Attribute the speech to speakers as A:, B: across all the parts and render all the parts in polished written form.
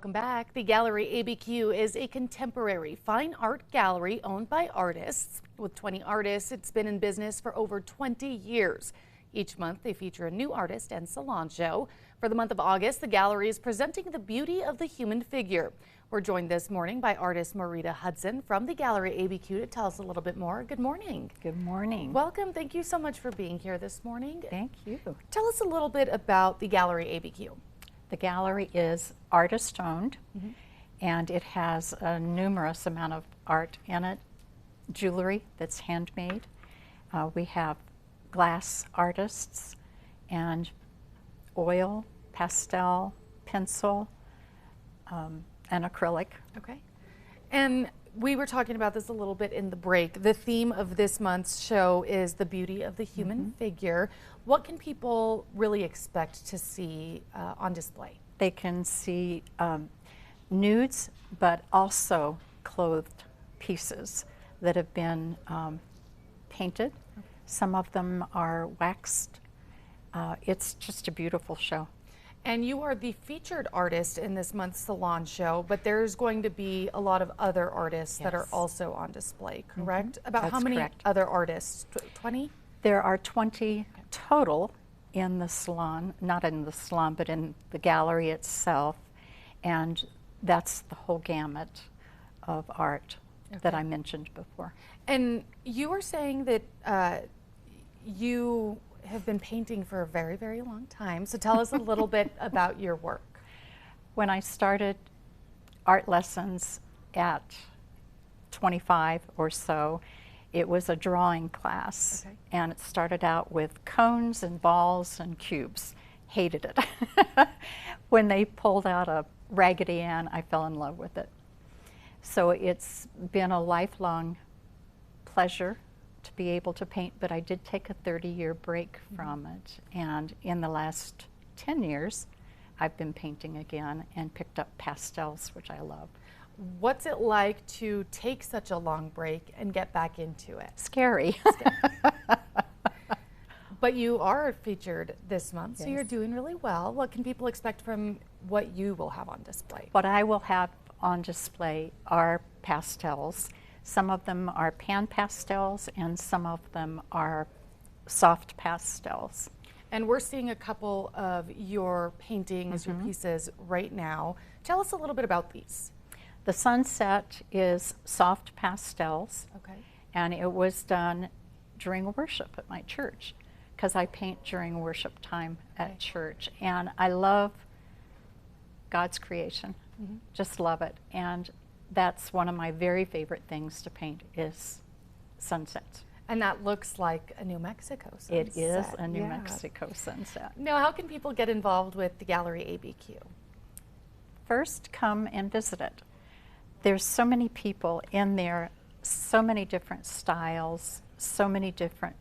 A: Welcome back. The Gallery ABQ is a contemporary fine art gallery owned by artists. With 20 artists, it's been in business for over 20 years. Each month, they feature a new artist and salon show. For the month of August, the gallery is presenting the beauty of the human figure. We're joined this morning by artist Marita Hudson from the Gallery ABQ to tell us a little bit more. Good morning.
B: Good morning.
A: Welcome. Thank you so much for being here this morning.
B: Thank you.
A: Tell us a little bit about the Gallery ABQ.
B: The gallery is artist-owned, and it has a numerous amount of art in it, jewelry that's handmade. We have glass artists and oil, pastel, pencil, and acrylic.
A: Okay. And we were talking about this a little bit in the break. The theme of this month's show is the beauty of the human figure. What can people really expect to see on display?
B: They can see nudes, but also clothed pieces that have been painted. Some of them are waxed. It's just a beautiful show.
A: And you are the featured artist in this month's Salon show, but there's going to be a lot of other artists that are also on display, correct? About
B: That's
A: how many
B: correct.
A: other artists? 20?
B: There are 20 total in the salon, not in the salon, but in the gallery itself. And that's the whole gamut of art that I mentioned before.
A: And you were saying that you have been painting for a very, very long time. So tell us a little bit about your work.
B: When I started art lessons at 25 or so, it was a drawing class. And it started out with cones and balls and cubes. Hated it. When they pulled out a Raggedy Ann, I fell in love with it. So it's been a lifelong pleasure to be able to paint, but I did take a 30-year break from it. And in the last 10 years, I've been painting again and picked up pastels, which I love.
A: What's it like to take such a long break and get back into it?
B: Scary.
A: But you are featured this month, so
B: Yes.
A: you're doing really well. What can people expect from what you will have on display?
B: What I will have on display are pastels. Some of them are pan pastels and some of them are soft pastels.
A: And we're seeing a couple of your paintings, your pieces right now. Tell us a little bit about these.
B: The sunset is soft pastels, and it was done during worship at my church, because I paint during worship time at church. And I love God's creation, just love it. And that's one of my very favorite things to paint is sunsets.
A: And that looks like a New Mexico sunset.
B: It is a New Mexico sunset.
A: Now, how can people get involved with the Gallery ABQ?
B: First, come and visit it. There's so many people in there, so many different styles, so many different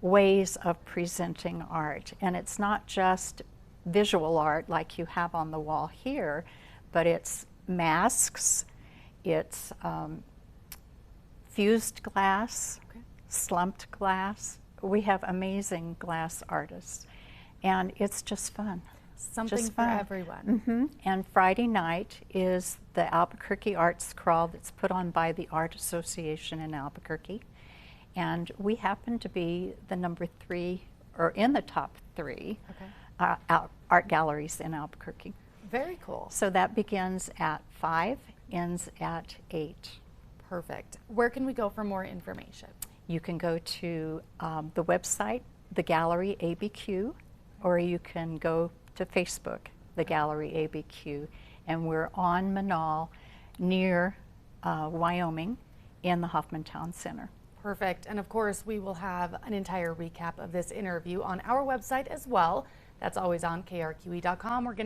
B: ways of presenting art. And it's not just visual art like you have on the wall here, but it's masks, it's fused glass, slumped glass. We have amazing glass artists, and it's just fun.
A: Something
B: just
A: for everyone.
B: And Friday night is the Albuquerque Arts Crawl that's put on by the Art Association in Albuquerque. And we happen to be the number 3, or in the top 3 art galleries in Albuquerque.
A: Very cool.
B: So that begins at 5, ends at 8.
A: Perfect. Where can we go for more information?
B: You can go to the website, the Gallery ABQ, or you can go to Facebook, the Gallery ABQ, and we're on Manal near Wyoming in the Hoffman Town Center.
A: Perfect. And of course, we will have an entire recap of this interview on our website as well. That's always on krqe.com. We're going